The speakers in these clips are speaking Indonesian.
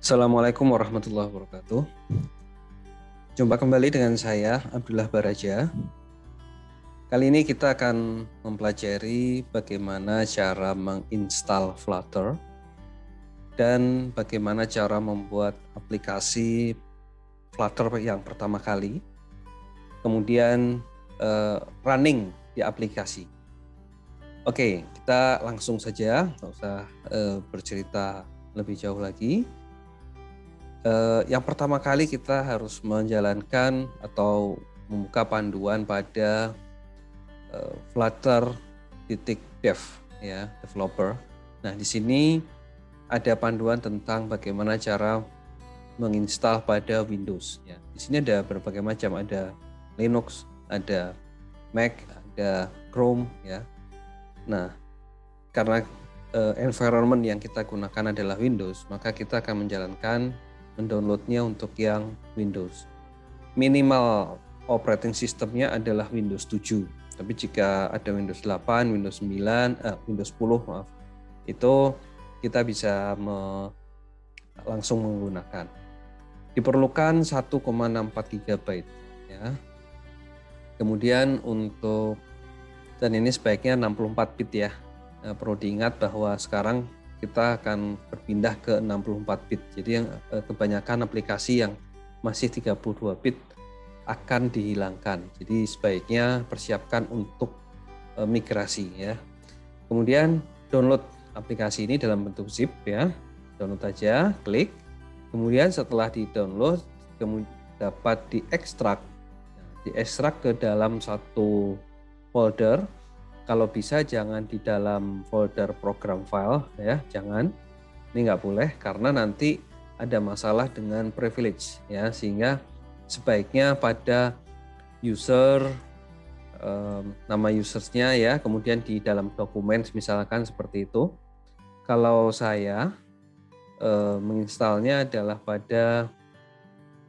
Assalamualaikum warahmatullahi wabarakatuh. Jumpa kembali dengan saya, Abdullah Baraja. Kali ini kita akan mempelajari bagaimana cara menginstal Flutter dan bagaimana cara membuat aplikasi Flutter yang pertama kali, kemudian running di aplikasi. Oke, kita langsung saja, nggak usah bercerita lebih jauh lagi. Yang pertama kali kita harus menjalankan atau membuka panduan pada Flutter.dev ya, developer. Nah, di sini ada panduan tentang bagaimana cara menginstal pada Windows ya. Di sini ada berbagai macam, ada Linux, ada Mac, ada Chrome ya. Nah, karena environment yang kita gunakan adalah Windows, maka kita akan mendownloadnya untuk yang Windows. Minimal operating systemnya adalah Windows 7. Tapi jika ada Windows 8, Windows 9, Windows 10 maaf, itu kita bisa langsung menggunakan. Diperlukan 1,64 GB ya. Kemudian dan ini sebaiknya 64 bit ya. Perlu diingat bahwa sekarang kita akan berpindah ke 64 bit. Jadi yang kebanyakan aplikasi yang masih 32 bit akan dihilangkan. Jadi sebaiknya persiapkan untuk migrasi ya. Kemudian download aplikasi ini dalam bentuk zip ya. Download aja, klik. Kemudian setelah di-download dapat diekstrak. Diekstrak ke dalam satu folder. Kalau bisa jangan di dalam folder program file ya, jangan. Ini nggak boleh karena nanti ada masalah dengan privilege ya, sehingga sebaiknya pada user nama usersnya ya, kemudian di dalam dokumen misalkan seperti itu. Kalau saya menginstalnya adalah pada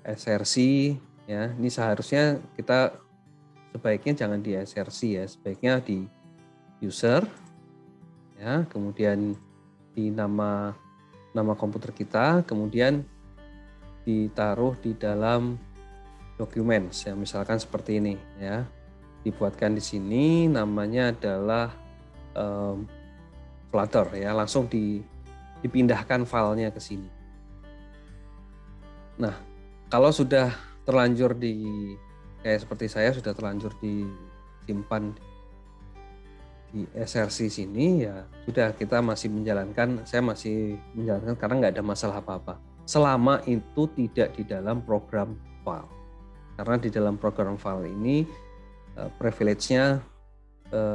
src ya. Ini seharusnya kita sebaiknya jangan di src ya, sebaiknya di user ya, kemudian di nama komputer kita, kemudian ditaruh di dalam dokumen ya, misalkan seperti ini ya, dibuatkan di sini namanya adalah Flutter ya, langsung dipindahkan filenya ke sini. Nah, kalau sudah terlanjur kayak seperti saya sudah terlanjur disimpan di src sini ya, sudah saya masih menjalankan karena nggak ada masalah apa-apa. Selama itu tidak di dalam program file. Karena di dalam program file ini privilege-nya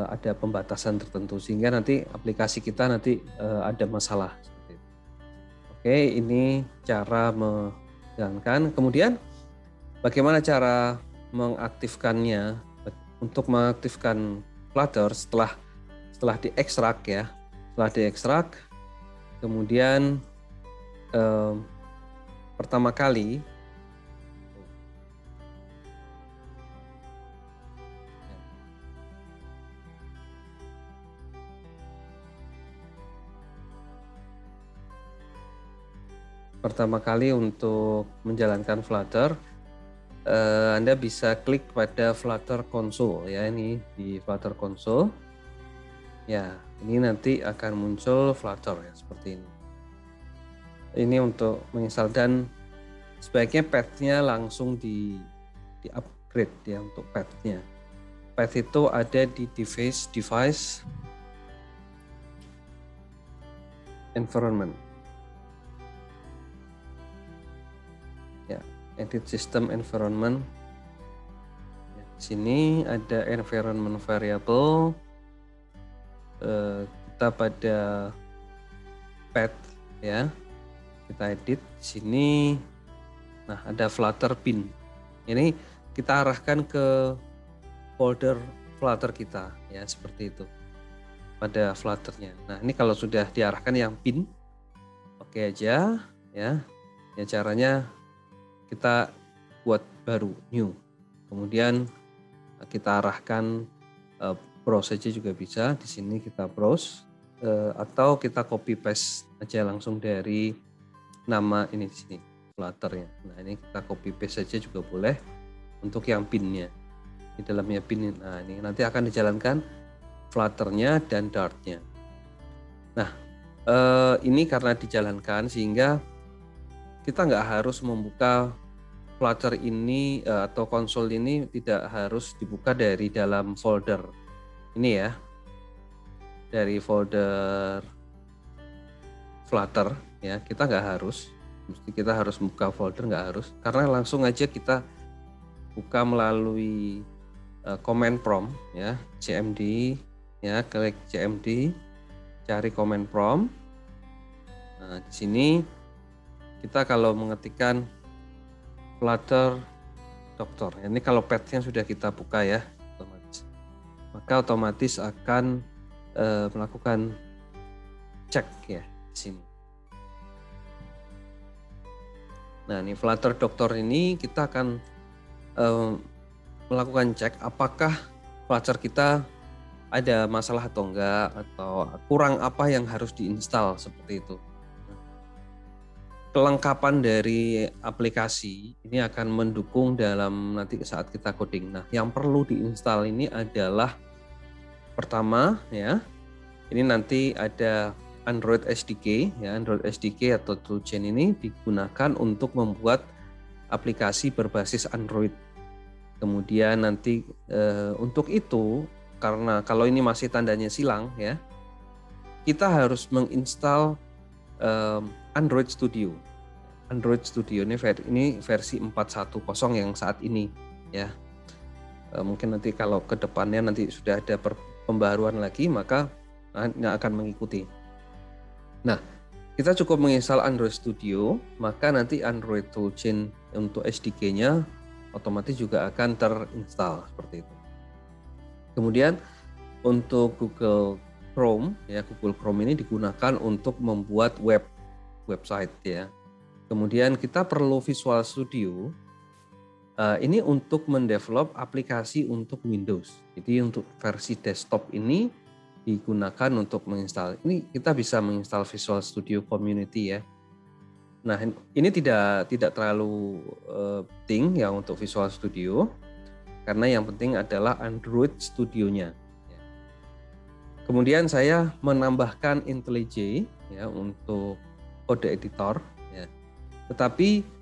ada pembatasan tertentu sehingga nanti aplikasi kita nanti ada masalah. Oke, ini cara menjalankan. Kemudian bagaimana cara mengaktifkannya? Untuk mengaktifkan Flutter setelah diekstrak ya, kemudian pertama kali untuk menjalankan Flutter, Anda bisa klik pada Flutter Console ya, ini di Flutter Console. Ya, ini nanti akan muncul Flutter ya, seperti ini. Ini untuk menginstal dan sebaiknya path-nya langsung di upgrade ya untuk path-nya. Path itu ada di device environment. Ya, edit system environment. Ya, di sini ada environment variable. Kita pada path ya, kita edit di sini. Nah, ada Flutter bin. Ini kita arahkan ke folder Flutter kita ya, seperti itu pada Flutternya. Nah, ini kalau sudah diarahkan yang bin, oke aja ya. Ya, caranya kita buat baru new. Kemudian kita arahkan browse aja juga bisa. Di sini kita browse atau kita copy paste aja langsung dari nama ini di sini Flutter-nya. Nah, ini kita copy paste saja juga boleh untuk yang pin-nya. Di dalamnya pin. Nah, ini nanti akan dijalankan Flutter-nya dan Dart-nya. Nah, ini karena dijalankan sehingga kita nggak harus membuka Flutter ini atau konsol ini tidak harus dibuka dari dalam folder ini ya, dari folder Flutter ya, kita nggak harus, mesti kita harus buka folder, nggak harus, karena langsung aja kita buka melalui command prompt ya, cmd ya, klik cmd, cari command prompt. Nah, di sini kita kalau mengetikkan Flutter Doctor, ini kalau path-nya sudah kita buka ya, maka otomatis akan melakukan cek ya di sini. Nah, ini Flutter Doctor ini kita akan melakukan cek apakah Flutter kita ada masalah atau enggak, atau kurang apa yang harus diinstal, seperti itu. Kelengkapan dari aplikasi ini akan mendukung dalam nanti saat kita coding. Nah, yang perlu diinstal ini adalah pertama ya, ini nanti ada Android SDK ya, Android SDK atau toolchain ini digunakan untuk membuat aplikasi berbasis Android. Kemudian nanti untuk itu, karena kalau ini masih tandanya silang ya, kita harus menginstal Android Studio. Android Studio ini versi 4.1.0 yang saat ini ya. Mungkin nanti kalau ke depannya nanti sudah ada pembaruan lagi, maka akan mengikuti. Nah, kita cukup menginstal Android Studio, maka nanti Android Toolchain untuk SDK-nya otomatis juga akan terinstall seperti itu. Kemudian untuk Google Chrome ya, Google Chrome ini digunakan untuk membuat website ya. Kemudian kita perlu Visual Studio ini untuk mendevelop aplikasi untuk Windows. Jadi untuk versi desktop ini digunakan untuk menginstal. Ini kita bisa menginstal Visual Studio Community ya. Nah, ini tidak terlalu penting ya untuk Visual Studio, karena yang penting adalah Android Studio-nya. Kemudian saya menambahkan IntelliJ ya untuk kode editor ya. Tetapi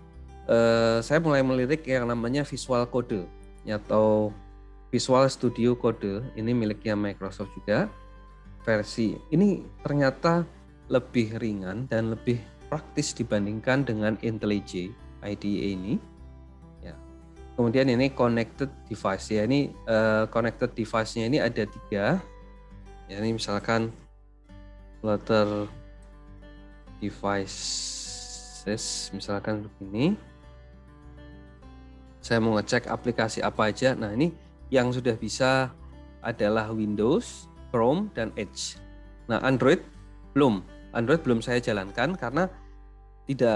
saya mulai melirik yang namanya Visual Code atau Visual Studio Code, ini miliknya Microsoft juga. Versi ini ternyata lebih ringan dan lebih praktis dibandingkan dengan IntelliJ IDE ini. Ya. Kemudian ini connected device ya, ini connected device-nya ini ada 3. Ya, ini misalkan Flutter devices, misalkan begini. Saya mau ngecek aplikasi apa aja. Nah, ini yang sudah bisa adalah Windows, Chrome, dan Edge. Nah, Android belum saya jalankan karena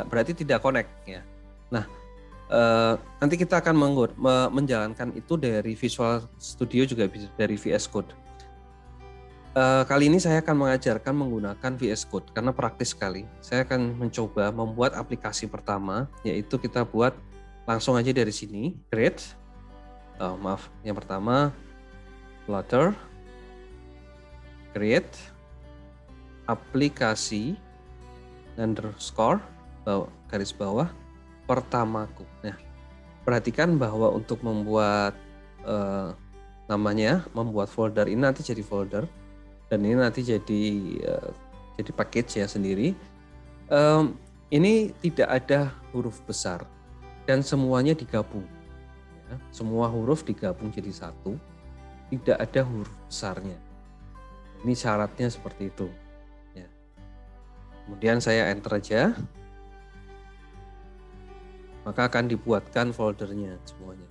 berarti tidak connect ya. Nah, nanti kita akan menjalankan itu dari Visual Studio, juga bisa dari VS Code. Kali ini saya akan mengajarkan menggunakan VS Code karena praktis sekali. Saya akan mencoba membuat aplikasi pertama, yaitu kita buat langsung aja dari sini, create. Yang pertama Flutter, create aplikasi underscore garis bawah pertamaku. Nah, perhatikan bahwa untuk membuat namanya, membuat folder ini nanti jadi folder, dan ini nanti jadi package ya sendiri. Ini tidak ada huruf besar dan semuanya digabung. Ya, semua huruf digabung jadi satu, tidak ada huruf besarnya. Ini syaratnya seperti itu. Ya. Kemudian saya enter aja, maka akan dibuatkan foldernya semuanya.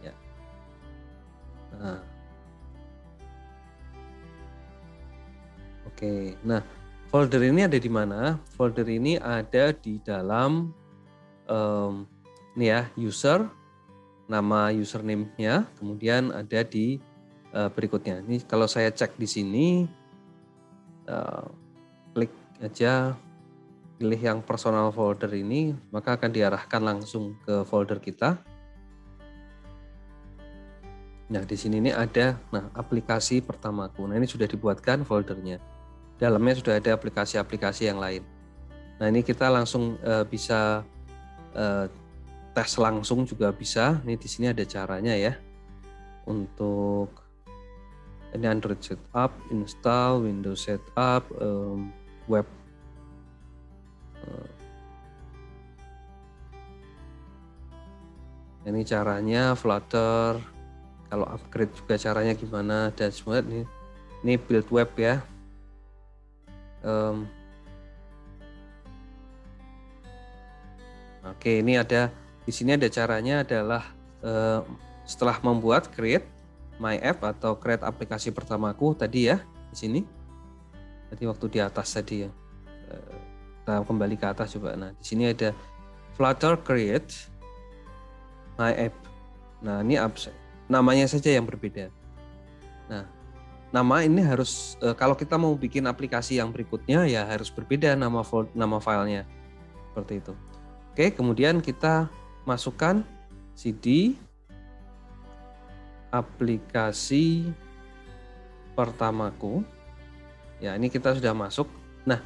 Ya. Nah. Oke, nah folder ini ada di mana? Folder ini ada di dalam ini ya, user, nama username-nya, kemudian ada di berikutnya. Ini kalau saya cek di sini, klik aja pilih yang personal folder ini, maka akan diarahkan langsung ke folder kita. Nah, di sini ini ada aplikasi pertamaku. Nah, ini sudah dibuatkan foldernya. Dalamnya sudah ada aplikasi-aplikasi yang lain. Nah, ini kita langsung bisa tes langsung juga bisa. Ini di sini ada caranya ya. Untuk ini Android setup, install, Windows setup, web. Ini caranya Flutter. Kalau upgrade juga caranya gimana dan semua ini build web ya. Oke, ini ada di sini ada caranya adalah setelah membuat create my app atau create aplikasi pertamaku tadi ya di sini. Tadi waktu di atas tadi ya. Kita kembali ke atas coba. Nah, di sini ada Flutter create my app. Nah, ini namanya saja yang berbeda. Nah, nama ini harus kalau kita mau bikin aplikasi yang berikutnya ya harus berbeda nama filenya. Seperti itu. Oke, kemudian kita masukkan CD aplikasi pertamaku. Ya, ini kita sudah masuk. Nah,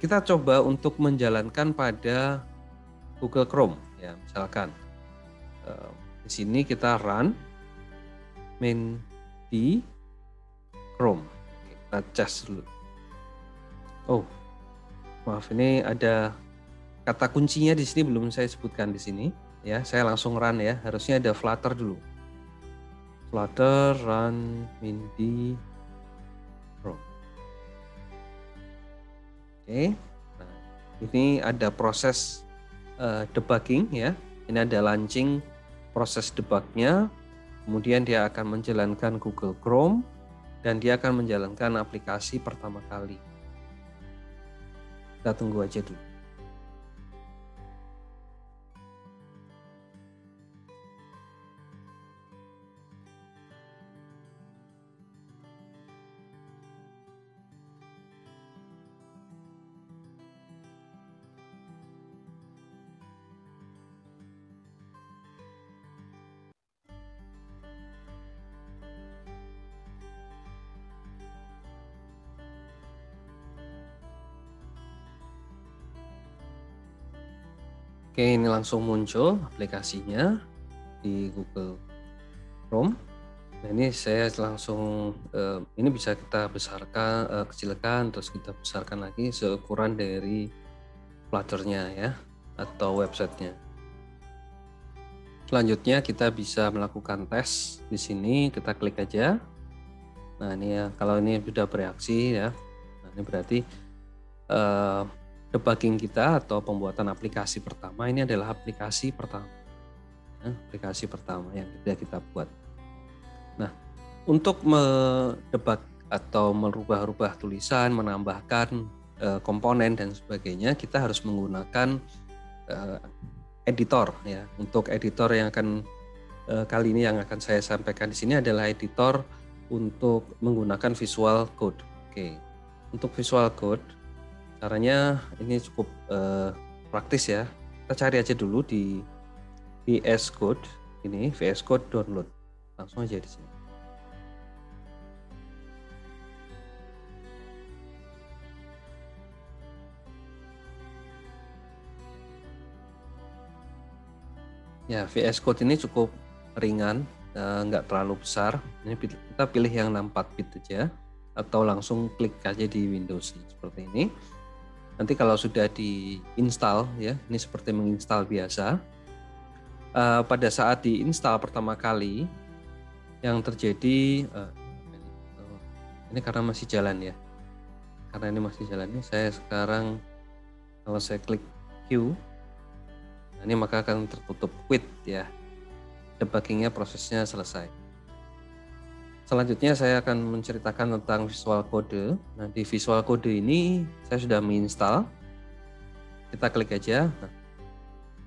kita coba untuk menjalankan pada Google Chrome ya, misalkan di sini kita run main di Chrome. Kita cas dulu. Oh, maaf, ini ada kata kuncinya di sini belum saya sebutkan di sini ya. Saya langsung run ya. Harusnya ada Flutter dulu. Flutter run main di Chrome. Oke. Nah, ini ada proses debugging ya. Ini ada launching proses debugnya. Kemudian dia akan menjalankan Google Chrome dan dia akan menjalankan aplikasi pertama kali. Kita tunggu aja dulu. Oke, ini langsung muncul aplikasinya di Google Chrome. Nah, ini saya langsung ini bisa kita besarkan, kecilkan, terus kita besarkan lagi seukuran dari Flutter-nya ya atau websitenya. Selanjutnya kita bisa melakukan tes di sini. Kita klik aja. Nah, ini ya, kalau ini sudah bereaksi ya. Nah, ini berarti debugging kita atau pembuatan aplikasi pertama ini adalah aplikasi pertama. Ya, aplikasi pertama yang kita buat. Nah, untuk mendebug atau merubah-rubah tulisan, menambahkan komponen dan sebagainya, kita harus menggunakan editor ya. Untuk editor yang akan kali ini yang akan saya sampaikan di sini adalah editor untuk menggunakan Visual Code. Oke, untuk Visual Code caranya ini cukup praktis ya. Kita cari aja dulu di VS Code ini, VS Code download. Langsung aja di sini. Ya, VS Code ini cukup ringan, nggak terlalu besar. Ini kita pilih yang 64 bit aja atau langsung klik aja di Windows seperti ini. Nanti kalau sudah diinstal ya, ini seperti menginstal biasa. Pada saat diinstal pertama kali, yang terjadi ini karena masih jalan ya. Karena ini masih jalan, saya sekarang kalau saya klik Q, ini maka akan tertutup quit ya. Debuggingnya prosesnya selesai. Selanjutnya saya akan menceritakan tentang Visual Code. Nah, di Visual Code ini saya sudah menginstal. Kita klik aja. Nah,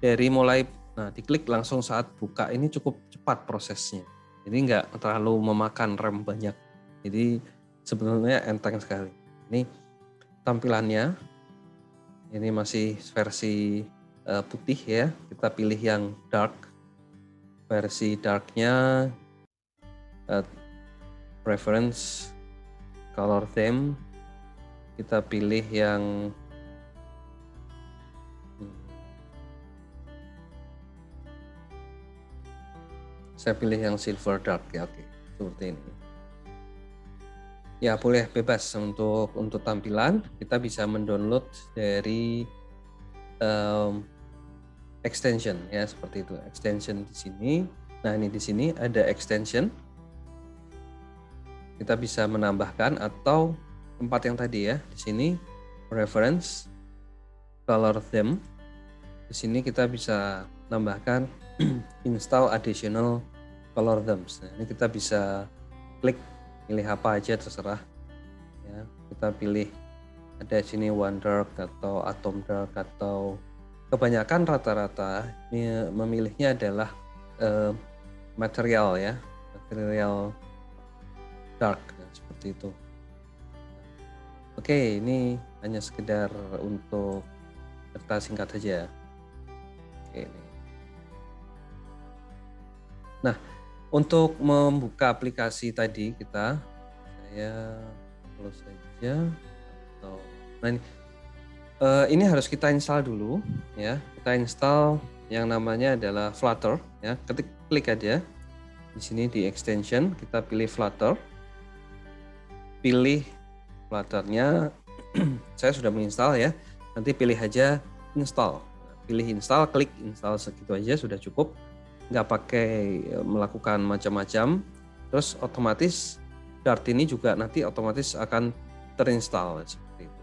dari mulai diklik langsung saat buka ini cukup cepat prosesnya. Jadi nggak terlalu memakan RAM banyak. Jadi sebenarnya enteng sekali. Ini tampilannya. Ini masih versi putih ya. Kita pilih yang dark. Versi darknya preference color theme. Kita pilih yang saya pilih yang silver dark ya. Oke, seperti ini. Ya, boleh bebas untuk tampilan. Kita bisa mendownload dari extension ya, seperti itu. Extension di sini. Nah, ini di sini ada extension. Kita bisa menambahkan atau tempat yang tadi ya. Di sini reference color theme. Di sini kita bisa tambahkan install additional color themes. Nah, ini kita bisa klik pilih apa aja terserah ya. Kita pilih ada sini one dark atau atom dark, atau kebanyakan rata-rata memilihnya adalah material ya, material dark ya, seperti itu. Oke, ini hanya sekedar untuk cerita singkat saja. Oke, ini. Nah, untuk membuka aplikasi tadi saya close saja. Nah, ini harus kita install dulu ya. Kita install yang namanya adalah Flutter ya. Klik aja di sini di extension, kita pilih Flutter. Pilih Flutternya. Saya sudah menginstal ya. Nanti pilih aja install. Pilih install, klik install, segitu aja sudah cukup. Nggak pakai melakukan macam-macam, terus otomatis Dart ini juga nanti otomatis akan terinstall seperti itu.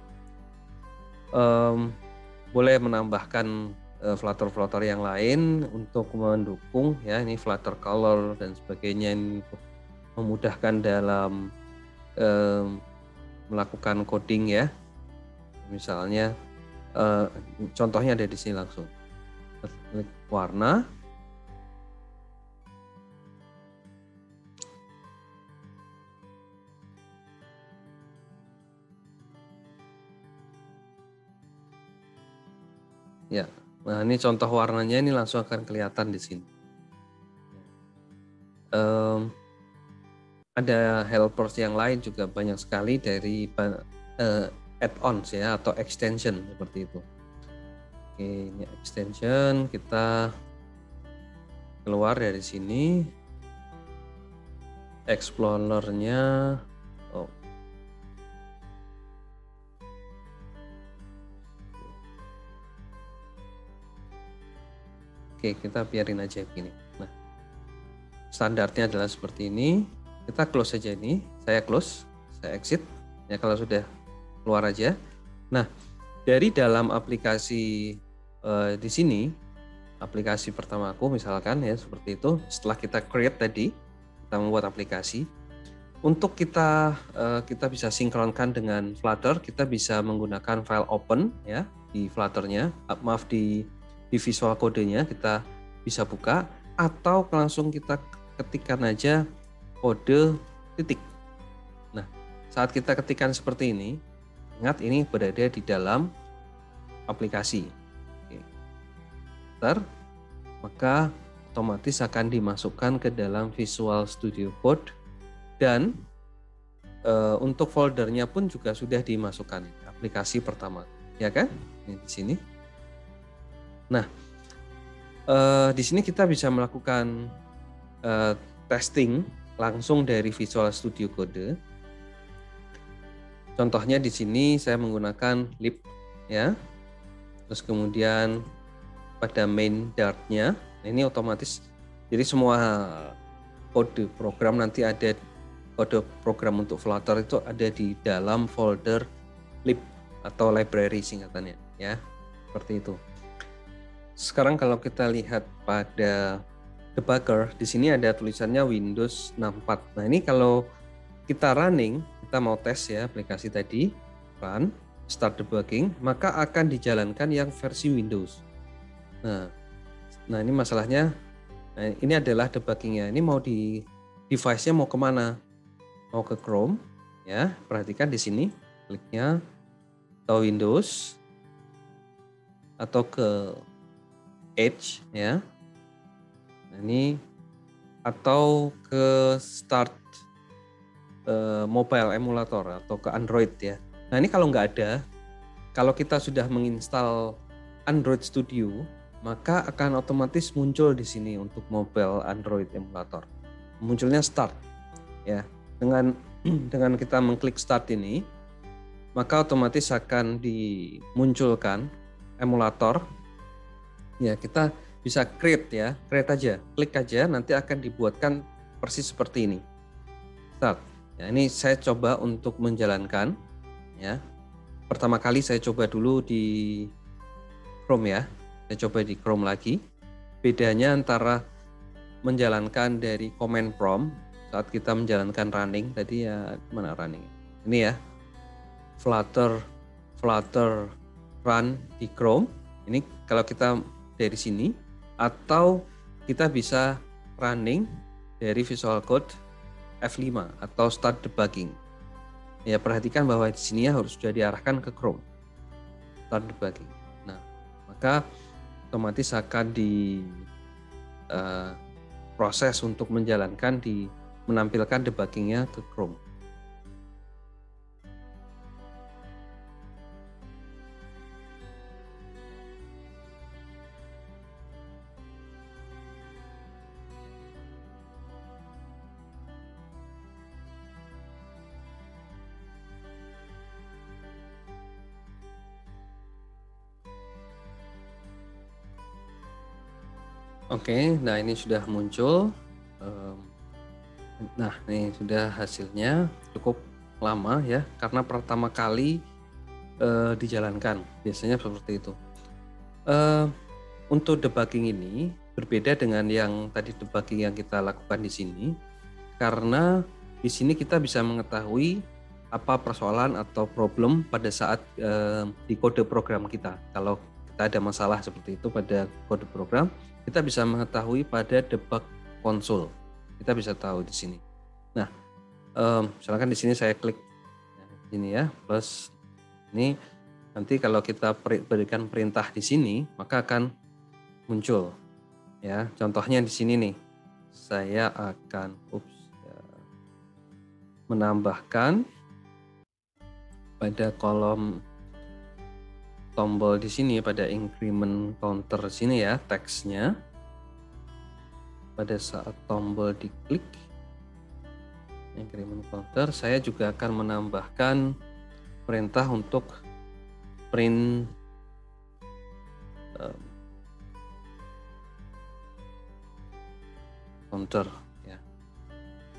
Boleh menambahkan Flutter yang lain untuk mendukung ya, ini Flutter Color dan sebagainya, ini untuk memudahkan dalam melakukan coding ya. Misalnya contohnya ada di sini langsung. Klik warna. Ya, nah ini contoh warnanya, ini langsung akan kelihatan di sini. Ada helpers yang lain juga banyak sekali dari add-ons ya, atau extension seperti itu. Oke, ini extension, kita keluar dari sini. Explorer-nya, oke, kita biarin aja begini. Nah, standarnya adalah seperti ini. Kita close saja ini. Saya close, saya exit. Ya, kalau sudah keluar aja. Nah, dari dalam aplikasi di sini, aplikasi pertamaku misalkan ya seperti itu. Setelah kita create tadi, kita membuat aplikasi. Untuk kita bisa sinkronkan dengan Flutter, kita bisa menggunakan file open ya di Flutter-nya. Maaf, di Visual Code-nya kita bisa buka, atau langsung kita ketikkan aja kode titik. Nah, saat kita ketikkan seperti ini, ingat ini berada di dalam aplikasi. Oke. Maka otomatis akan dimasukkan ke dalam Visual Studio Code, dan untuk foldernya pun juga sudah dimasukkan, aplikasi pertama, ya kan? Ini di sini. Nah, di sini kita bisa melakukan testing langsung dari Visual Studio Code. Contohnya di sini saya menggunakan lib ya. Terus kemudian pada main Dart-nya, ini otomatis jadi semua kode program nanti ada, kode program untuk Flutter itu ada di dalam folder lib atau library singkatannya ya. Seperti itu. Sekarang kalau kita lihat pada debugger, di sini ada tulisannya Windows 64. Nah, ini kalau kita running, kita mau tes ya aplikasi tadi, run, start debugging, maka akan dijalankan yang versi Windows. Nah ini masalahnya. Nah, ini adalah debuggingnya. Ini mau di device-nya mau kemana? Mau ke Chrome ya. Perhatikan di sini, kliknya atau Windows. atau ke Edge ya. Nah, ini atau ke Start Mobile Emulator atau ke Android ya. Nah ini kalau nggak ada, kalau kita sudah menginstal Android Studio, maka akan otomatis muncul di sini untuk mobile Android emulator. Munculnya Start ya. Dengan kita mengklik Start ini, maka otomatis akan dimunculkan emulator. Ya, kita bisa create ya, create aja, klik aja, nanti akan dibuatkan persis seperti ini. Start. Ya, ini saya coba untuk menjalankan ya. Pertama kali saya coba dulu di Chrome ya. Saya coba di Chrome lagi. Bedanya antara menjalankan dari command prompt saat kita menjalankan running tadi ya, mana running? Ini ya. Flutter run di Chrome. Ini kalau kita dari sini, atau kita bisa running dari Visual Code F5 atau Start Debugging. Ya, perhatikan bahwa di sini harus sudah diarahkan ke Chrome. Start Debugging. Nah, maka otomatis akan proses untuk menjalankan menampilkan debuggingnya ke Chrome. Oke, nah ini sudah muncul. Nah, ini sudah hasilnya cukup lama ya, karena pertama kali dijalankan. Biasanya seperti itu. Untuk debugging ini berbeda dengan yang tadi debugging yang kita lakukan di sini, karena di sini kita bisa mengetahui apa persoalan atau problem pada saat di kode program kita. Kalau kita ada masalah seperti itu pada kode program, kita bisa mengetahui pada debug console. Kita bisa tahu di sini. Nah, misalkan di sini saya klik ini ya, plus ini nanti kalau kita berikan perintah di sini, maka akan muncul. Ya, contohnya di sini nih, saya akan menambahkan pada kolom tombol di sini pada increment counter sini ya, teksnya. Pada saat tombol diklik increment counter, saya juga akan menambahkan perintah untuk print counter ya.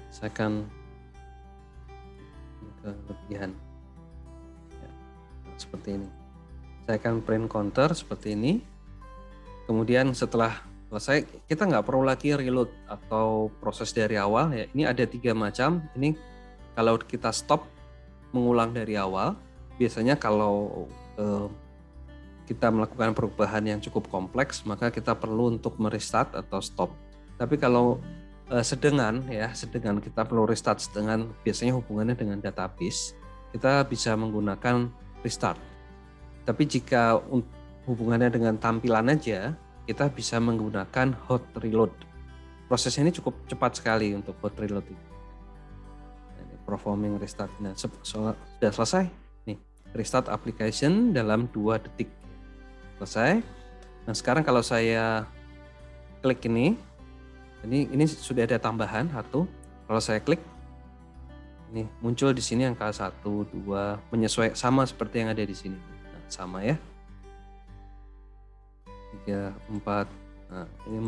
Saya akan kelebihan ya, seperti ini. Saya akan print counter seperti ini. Kemudian setelah selesai, kita nggak perlu lagi reload atau proses dari awal ya. Ini ada 3 macam. Ini kalau kita stop mengulang dari awal, biasanya kalau kita melakukan perubahan yang cukup kompleks, maka kita perlu untuk merestart atau stop. Tapi kalau sedengan kita perlu restart sedengan, biasanya hubungannya dengan database, kita bisa menggunakan restart. Tapi jika hubungannya dengan tampilan aja, kita bisa menggunakan hot reload. Prosesnya ini cukup cepat sekali untuk hot reload. Performing restart. Nah, sudah selesai. Nih, restart application dalam 2 detik. Selesai. Nah, sekarang kalau saya klik ini sudah ada tambahan 1. Kalau saya klik, ini muncul di sini angka 1, 2, menyesuaikan sama seperti yang ada di sini. Nah, sama ya. 3, 4. Nah, ini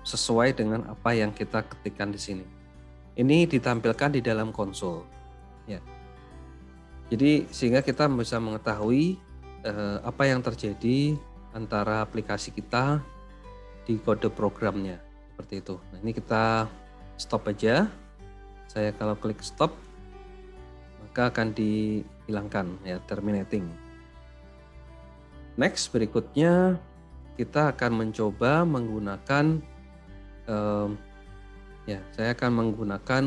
sesuai dengan apa yang kita ketikkan di sini. Ini ditampilkan di dalam konsol. Ya. Jadi sehingga kita bisa mengetahui apa yang terjadi antara aplikasi kita di kode programnya. Seperti itu. Nah, ini kita stop aja. Saya kalau klik stop, maka akan dihilangkan ya, terminating. Next, berikutnya kita akan mencoba menggunakan saya akan menggunakan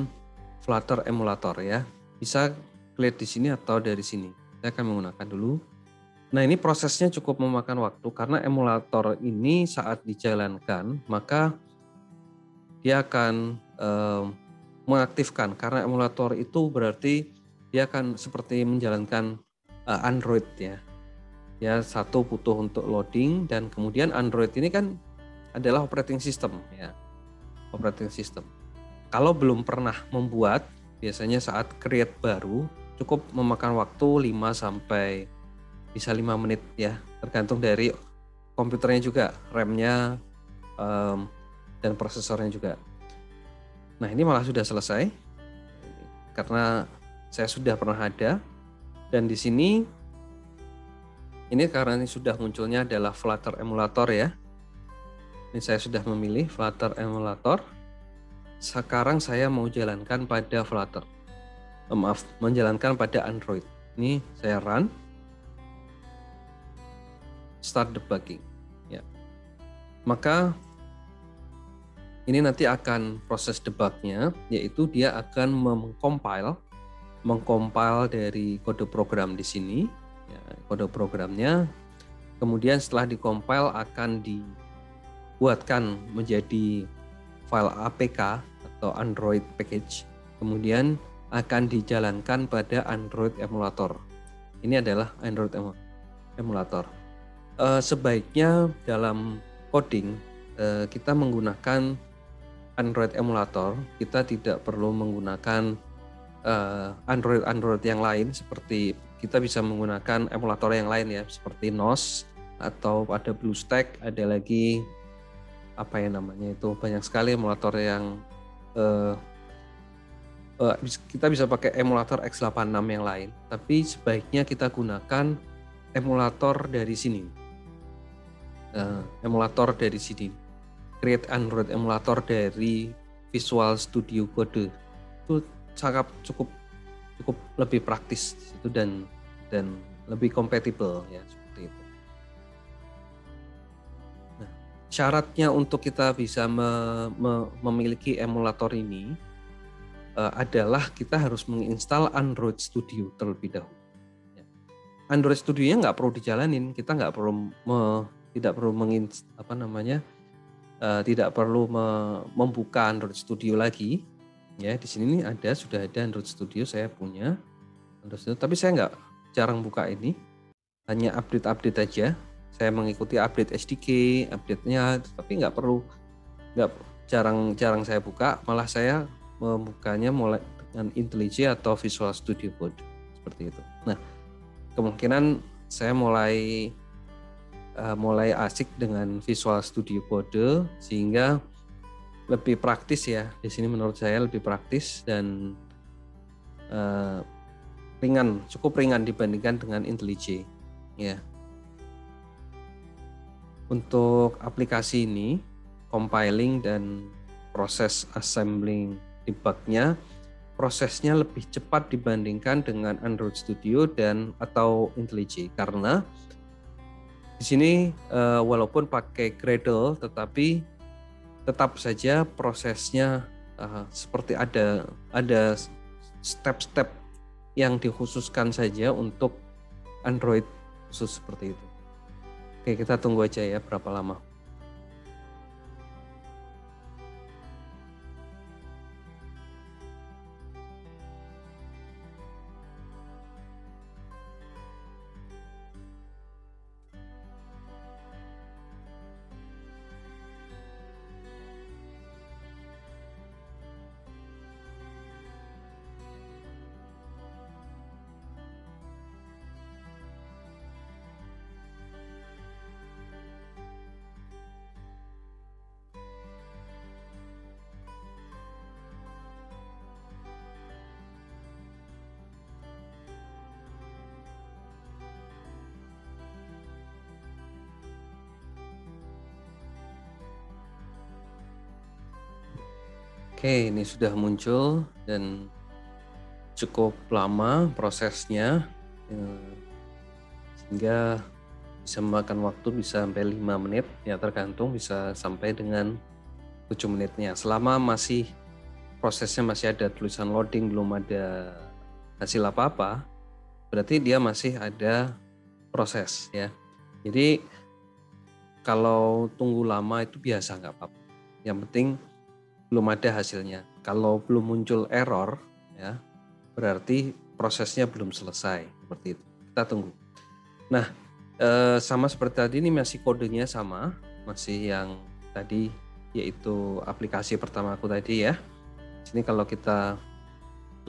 Flutter emulator ya. Bisa klik di sini atau dari sini. Saya akan menggunakan dulu. Nah, ini prosesnya cukup memakan waktu karena emulator ini saat dijalankan maka dia akan mengaktifkan, karena emulator itu berarti dia akan seperti menjalankan Android ya. Ya, satu butuh untuk loading, dan kemudian Android ini kan adalah operating system ya. Operating system. Kalau belum pernah membuat, biasanya saat create baru cukup memakan waktu 5 sampai bisa 5 menit ya, tergantung dari komputernya juga, RAM-nya dan prosesornya juga. Nah, ini malah sudah selesai karena saya sudah pernah ada, dan di sini ini karena ini sudah munculnya adalah Flutter emulator ya. Ini saya sudah memilih Flutter emulator. Sekarang saya mau jalankan pada Flutter. Menjalankan pada Android. Ini saya run. Start debugging. Ya. Maka ini nanti akan proses debugnya, yaitu dia akan mengcompile dari kode program di sini, ya, kode programnya. Kemudian setelah dikompil akan dibuatkan menjadi file APK atau Android package. Kemudian akan dijalankan pada Android emulator. Ini adalah Android emulator. Sebaiknya dalam coding kita menggunakan Android emulator, kita tidak perlu menggunakan Android yang lain, seperti kita bisa menggunakan emulator yang lain ya, seperti NOS atau ada BlueStack, ada lagi apa ya namanya itu, banyak sekali emulator yang kita bisa pakai emulator x86 yang lain, tapi sebaiknya kita gunakan emulator dari sini. Create Android emulator dari Visual Studio Code itu sangat cukup lebih praktis itu dan lebih compatible ya, seperti itu. Nah, syaratnya untuk kita bisa memiliki emulator ini adalah kita harus menginstal Android Studio terlebih dahulu. Android Studio-nya nggak perlu dijalanin, kita nggak perlu tidak perlu membuka Android Studio lagi. Ya, di sini sudah ada Android Studio, saya punya Android Studio, tapi saya jarang buka ini, hanya update aja. Saya mengikuti update SDK, update-nya, tapi jarang saya buka, malah saya membukanya mulai dengan IntelliJ atau Visual Studio Code, seperti itu. Nah, kemungkinan saya mulai asik dengan Visual Studio Code sehingga lebih praktis ya. Di sini menurut saya lebih praktis dan cukup ringan dibandingkan dengan IntelliJ ya. Untuk aplikasi ini, compiling dan proses assembling debugnya, prosesnya lebih cepat dibandingkan dengan Android Studio atau IntelliJ, karena di sini walaupun pakai Gradle, tetapi tetap saja prosesnya seperti ada step-step yang dikhususkan saja untuk Android khusus, seperti itu. Oke, kita tunggu aja ya berapa lama. Oke, ini sudah muncul dan cukup lama prosesnya, sehingga bisa memakan waktu bisa sampai 5 menit ya, tergantung, bisa sampai dengan 7 menitnya. Selama prosesnya masih ada tulisan loading, belum ada hasil apa-apa, berarti dia masih ada proses ya. Jadi kalau tunggu lama itu biasa, nggak apa-apa. Yang penting belum ada hasilnya. Kalau belum muncul error ya, berarti prosesnya belum selesai, seperti itu. Kita tunggu. Nah, sama seperti tadi, ini masih kodenya sama, masih yang tadi, yaitu aplikasi pertama aku tadi ya. Sini kalau kita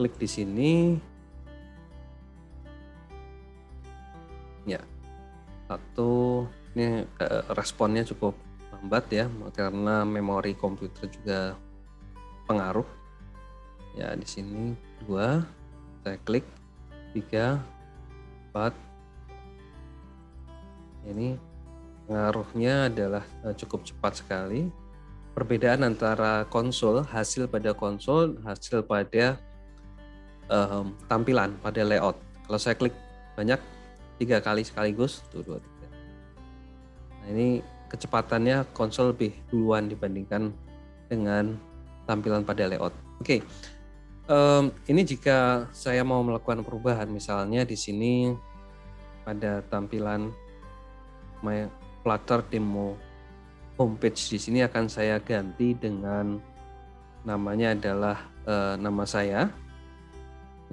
klik di sini ya, ini responnya cukup lambat ya, karena memori komputer juga pengaruh. Ya, di sini 2, saya klik 3, 4. Ini pengaruhnya adalah cukup cepat sekali. Perbedaan antara konsol, hasil pada konsol, hasil pada tampilan, pada layout. Kalau saya klik banyak 3 kali sekaligus, tuh 2, 3. Nah, ini kecepatannya konsol lebih duluan dibandingkan dengan tampilan pada layout. Oke. Ini jika saya mau melakukan perubahan, misalnya di sini pada tampilan My Flutter demo homepage, di sini akan saya ganti dengan namanya adalah nama saya.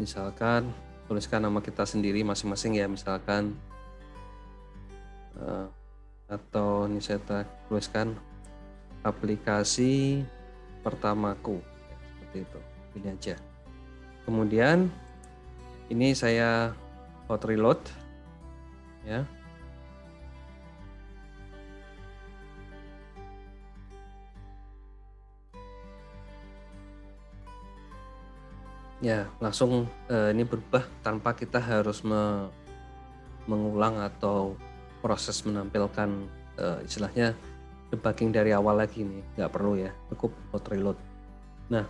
Misalkan tuliskan nama kita sendiri masing-masing ya, misalkan atau ini saya tuliskan aplikasi pertamaku ya, seperti itu, ini aja. Kemudian ini saya hot reload ya. Ya, langsung ini berubah tanpa kita harus mengulang atau proses menampilkan istilahnya debugging dari awal lagi nih, nggak perlu ya, cukup hot reload. Nah,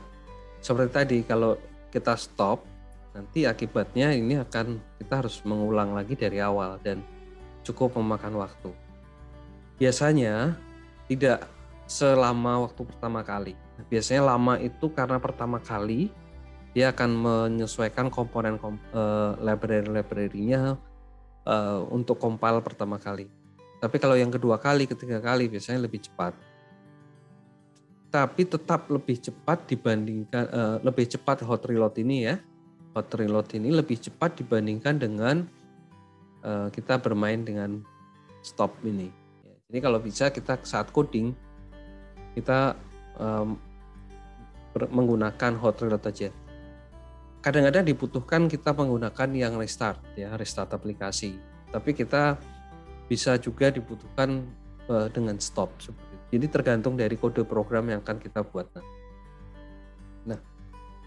seperti tadi kalau kita stop, nanti akibatnya ini akan kita harus mengulang lagi dari awal dan cukup memakan waktu. Biasanya tidak selama waktu pertama kali. Nah, biasanya lama itu karena pertama kali dia akan menyesuaikan komponen library-nya untuk compile pertama kali. Tapi kalau yang kedua kali, ketiga kali biasanya lebih cepat. Tapi tetap lebih cepat dibandingkan lebih cepat hot reload ini ya. Hot reload ini lebih cepat dibandingkan dengan kita bermain dengan stop ini. Jadi kalau bisa kita saat coding kita menggunakan hot reload aja. Kadang-kadang dibutuhkan kita menggunakan yang restart ya, restart aplikasi. Tapi kita bisa juga dibutuhkan dengan stop seperti itu. Jadi tergantung dari kode program yang akan kita buat. Nah,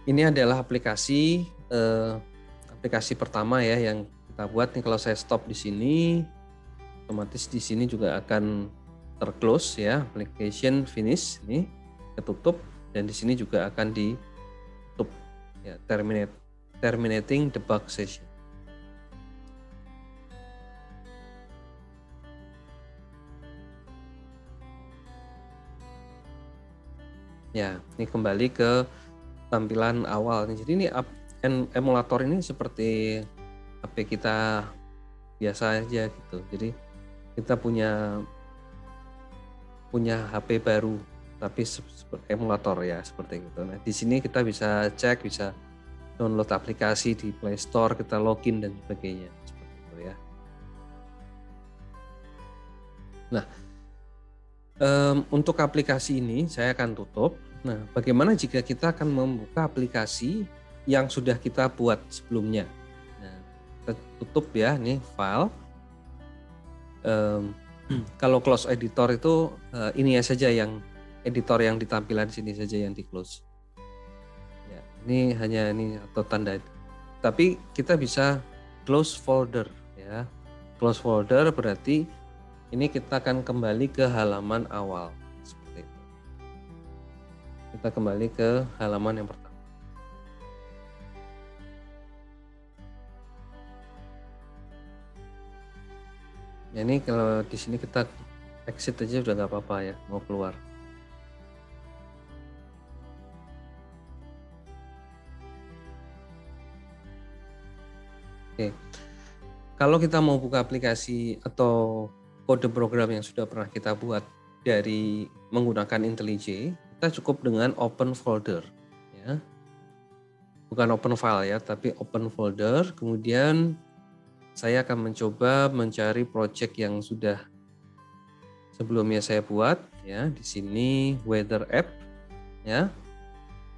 ini adalah aplikasi pertama ya yang kita buat nih. Kalau saya stop di sini, otomatis di sini juga akan terclose ya, application finish ini ketutup, dan di sini juga akan ditutup ya, terminating debug session. Ya, ini kembali ke tampilan awal. Jadi ini emulator ini seperti HP kita biasa aja gitu. Jadi kita punya HP baru tapi emulator ya, seperti itu. Nah, di sini kita bisa cek, bisa download aplikasi di Play Store, kita login dan sebagainya, seperti itu ya. Nah, untuk aplikasi ini saya akan tutup. Nah, bagaimana jika kita akan membuka aplikasi yang sudah kita buat sebelumnya? Nah, kita tutup ya, ini file. Kalau close editor itu ini saja, yang editor yang ditampilan sini saja yang di close. Ya, ini hanya ini atau tanda. Tapi kita bisa close folder ya. Close folder berarti ini kita akan kembali ke halaman awal seperti itu. Kita kembali ke halaman yang pertama. Ya, ini kalau di sini kita exit aja udah nggak apa-apa ya, mau keluar. Oke. Kalau kita mau buka aplikasi atau kode program yang sudah pernah kita buat dari menggunakan IntelliJ, kita cukup dengan open folder, ya. Bukan open file ya, tapi open folder. Kemudian saya akan mencoba mencari project yang sudah sebelumnya saya buat, ya. Di sini weather app, ya.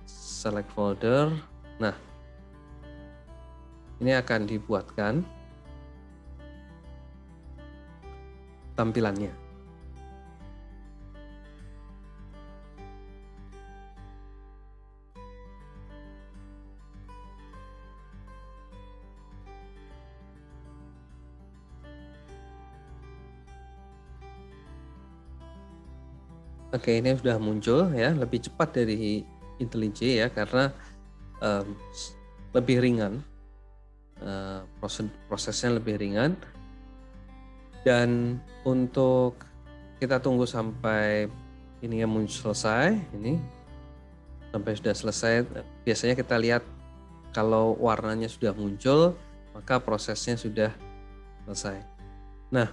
Select folder. Nah, ini akan dibuatkan tampilannya. Oke, ini sudah muncul ya, lebih cepat dari IntelliJ ya, karena lebih ringan, prosesnya lebih ringan. Dan untuk kita tunggu sampai ini yang muncul selesai, ini sampai sudah selesai. Biasanya kita lihat kalau warnanya sudah muncul, maka prosesnya sudah selesai. Nah,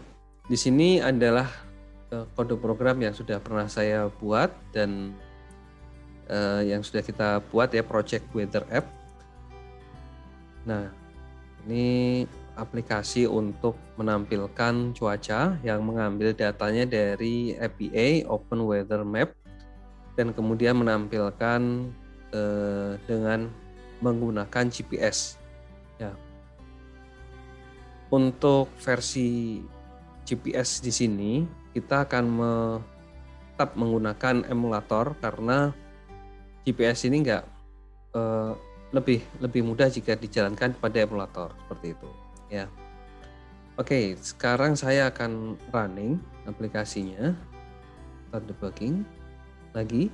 di sini adalah kode program yang sudah pernah saya buat dan yang sudah kita buat ya, project weather app. Nah, ini aplikasi untuk menampilkan cuaca yang mengambil datanya dari API Open Weather Map dan kemudian menampilkan dengan menggunakan GPS. Ya. Untuk versi GPS di sini kita akan tetap menggunakan emulator karena GPS ini lebih mudah jika dijalankan pada emulator seperti itu ya. Oke, sekarang saya akan running aplikasinya. Start debugging lagi.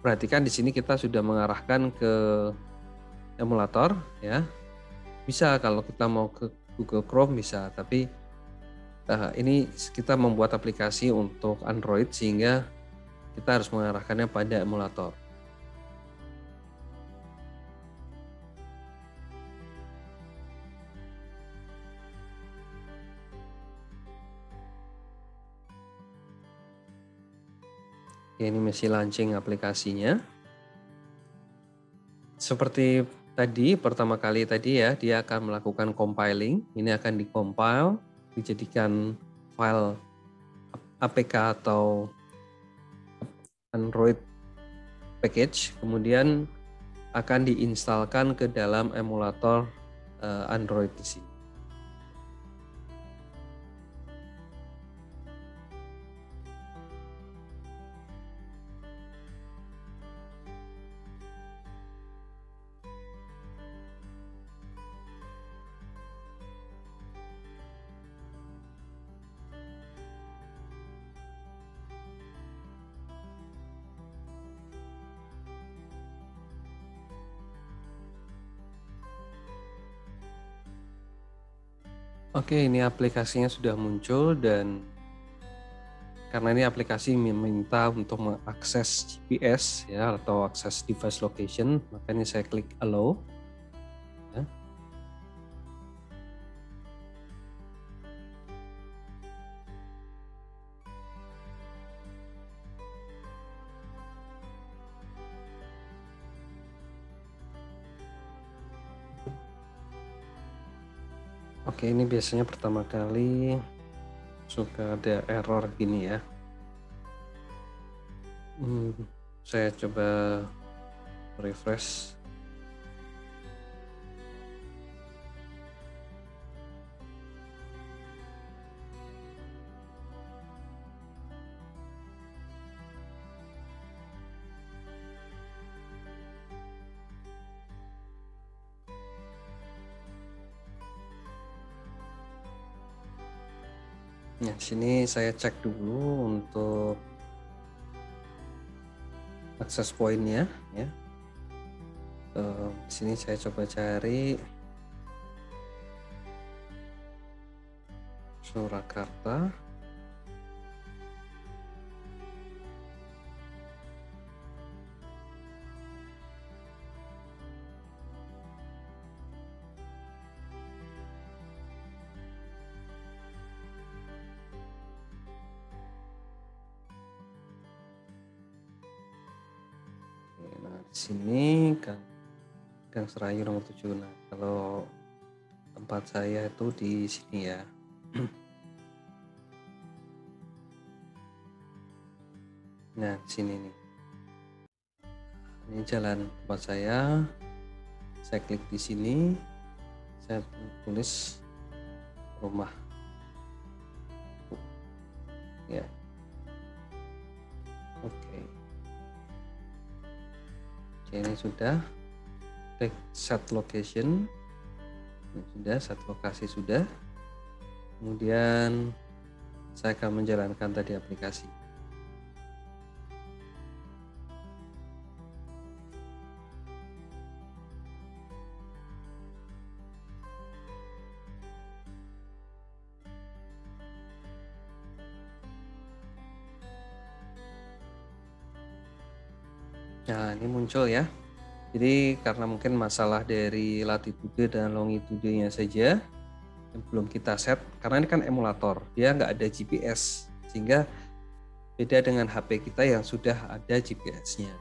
Perhatikan di sini kita sudah mengarahkan ke emulator ya. Bisa kalau kita mau ke Google Chrome bisa, tapi ini kita membuat aplikasi untuk Android sehingga kita harus mengarahkannya pada emulator. Ya, ini masih launching aplikasinya. Seperti tadi, pertama kali tadi ya, dia akan melakukan compiling. Ini akan dikompil, dijadikan file APK atau Android package, kemudian akan diinstalkan ke dalam emulator Android di sini. Oke, ini aplikasinya sudah muncul dan karena ini aplikasi meminta untuk mengakses GPS ya atau akses device location, makanya saya klik allow. Ya. Oke, ini biasanya pertama kali suka ada error gini ya. Saya coba refresh. Nah, di sini saya cek dulu untuk akses poinnya ya. Di sini saya coba cari Surakarta. Sini Gang Serayu nomor 7. Nah, kalau tempat saya itu di sini ya. Nah, di sini nih. Ini jalan tempat saya. Saya klik di sini. Saya tulis rumah. Ya. Oke. Oke, ini sudah. Klik set location. Ini sudah, set lokasi sudah. Kemudian saya akan menjalankan tadi aplikasi. Nah, ini muncul ya. Jadi karena mungkin masalah dari latitude dan longitude-nya saja yang belum kita set, karena ini kan emulator, dia nggak ada GPS, sehingga beda dengan HP kita yang sudah ada GPS-nya.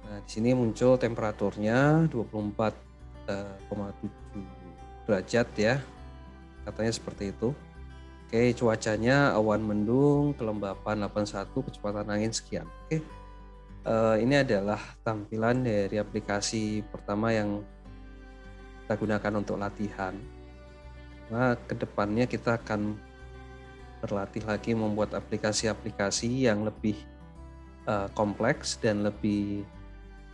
Nah, di sini muncul temperaturnya 24,7 derajat ya, katanya seperti itu. Oke, cuacanya awan mendung, kelembapan 81, kecepatan angin sekian. Oke. Ini adalah tampilan dari aplikasi pertama yang kita gunakan untuk latihan. Nah, kedepannya kita akan berlatih lagi membuat aplikasi-aplikasi yang lebih kompleks dan lebih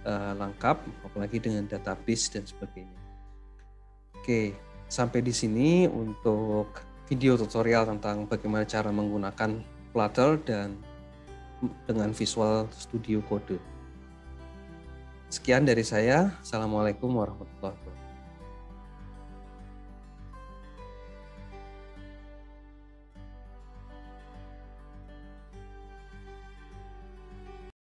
lengkap, apalagi dengan database dan sebagainya. Oke, sampai di sini untuk video tutorial tentang bagaimana cara menggunakan Flutter dan dengan Visual Studio Code. Sekian dari saya. Assalamualaikum warahmatullahi wabarakatuh.